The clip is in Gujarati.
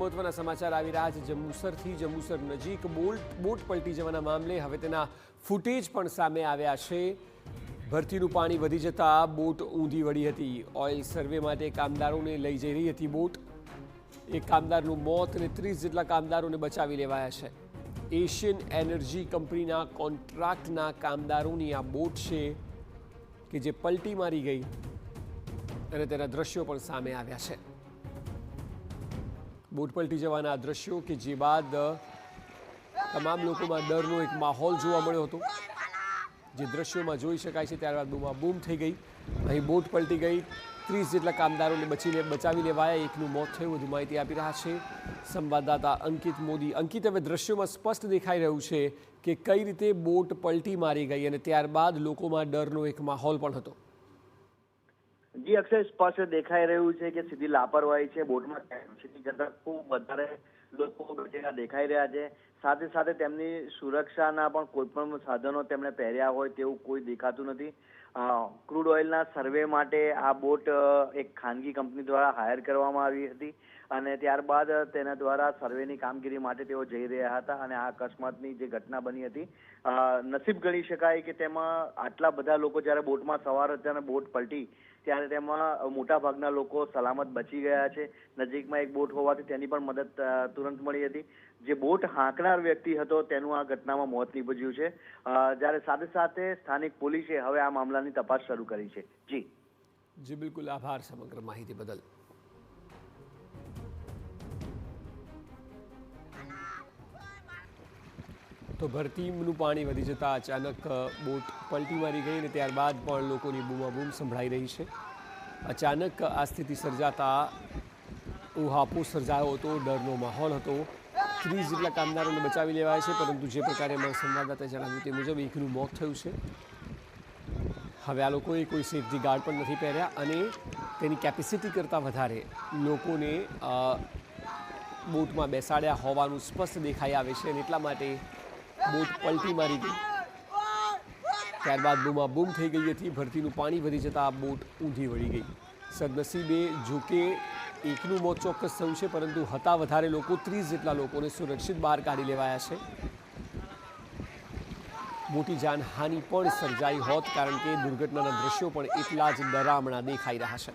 મહત્વના સમાચાર આવી રહ્યા છે જંબુસરથી। જંબુસર નજીક બોટ પલટી જવાના મામલે હવે તેના ફૂટેજ પણ સામે આવ્યા છે। ભરતીનું પાણી વધી જતા બોટ ઊંધી વળી હતી। ઓઇલ સર્વે માટે કામદારોને લઈ જઈ રહી હતી બોટ। એક કામદારનું મોત અને 30 જેટલા કામદારોને બચાવી લેવાયા છે। એશિયન એનર્જી કંપનીના કોન્ટ્રાક્ટના કામદારોની આ બોટ છે કે જે પલટી મારી ગઈ અને તેના દ્રશ્યો પણ સામે આવ્યા છે। બોટ પલટી જવાના દ્રશ્યો કે જે બાદ તમામ લોકોમાં ડરનો એક માહોલ જોવા મળ્યો હતો। જે દ્રશ્યોમાં જોઈ શકાય છે ત્યારબાદ બૂમાબૂમ થઈ ગઈ। અહીં બોટ પલટી ગઈ, 30 જેટલા કામદારોને બચાવી લેવાયા, એકનું મોત થયું। વધુ માહિતી આપી રહ્યા છે સંવાદદાતા અંકિત મોદી। અંકિત, હવે દ્રશ્યોમાં સ્પષ્ટ દેખાઈ રહ્યું છે કે કઈ રીતે બોટ પલટી મારી ગઈ અને ત્યારબાદ લોકોમાં ડરનો એક માહોલ પણ હતો। જી અક્ષય, સ્પષ્ટ દેખાઈ રહ્યું છે કે સીધી લાપરવાહી છે। બોટમાં કેપેસિટી કરતા ખૂબ વધારે લોકો દેખાઈ રહ્યા છે। સાથે સાથે તેમની સુરક્ષાના પણ કોઈ પણ સાધનો તેમણે પહેર્યા હોય તેવું કોઈ દેખાતું નથી। ક્રૂડ ઓઇલના સર્વે માટે આ બોટ એક ખાનગી કંપની દ્વારા હાયર કરવામાં આવી હતી અને ત્યારબાદ તેના દ્વારા સર્વેની કામગીરી માટે તેઓ જઈ રહ્યા હતા અને આ અકસ્માતની જે ઘટના બની હતી, નસીબ ગણી શકાય કે તેમાં આટલા બધા લોકો જ્યારે બોટમાં સવાર હતા અને બોટ પલટી ત્યારે તેમાં મોટાભાગના લોકો સલામત બચી ગયા છે। નજીકમાં એક બોટ હોવાથી તેની પણ મદદ તુરંત મળી હતી। જે બોટ હાંકનાર વ્યક્તિ હતો તેનું આ ઘટનામાં મોત નીપજ્યું છે। જ્યારે સાથે સાથે સ્થાનિક પોલીસે હવે આ મામલાની તપાસ શરૂ કરી છે। જી બિલકુલ, આભાર સમગ્ર માહિતી બદલ। તો ભરતીનું પાણી વધી જતા અચાનક બોટ પલટી મારી ગઈ અને ત્યારબાદ પણ લોકોની બૂમાબૂમ સંભળાઈ રહી છે। અચાનક આ સ્થિતિ સર્જાતા ઉહાપોહ સર્જાયો હતો, ડરનો માહોલ હતો। 30 જેટલા કામદારોને બચાવી લેવાયા છે, પરંતુ જે પ્રકારે અમારા સંવાદદાતાએ જણાવ્યું તે મુજબ એકનું મોત થયું છે। હવે આ લોકોએ કોઈ સેફટી ગાર્ડ પણ નથી પહેર્યા અને તેની કેપેસિટી કરતાં વધારે લોકોને બોટમાં બેસાડ્યા હોવાનું સ્પષ્ટ દેખાઈ આવે છે અને એટલા માટે બોટ પલટી મારી ગઈ। ત્યારબાદ બૂમાબૂમ થઈ ગઈ હતી। ભરતીનું પાણી વધી જતાં આ બોટ ઊંધી વળી ગઈ। સદનસીબે જોકે એકનું મોત ચોક્કસ થયું છે, પરંતુ હતા વધારે લોકો, 30 જેટલા લોકોને સુરક્ષિત બહાર કાઢી લેવાયા છે। મોટી જાનહાનિ પણ સર્જાઈ હોત, કારણ કે દુર્ઘટનાના દ્રશ્યો પણ એટલા જ ડરામણા દેખાઈ રહ્યા છે।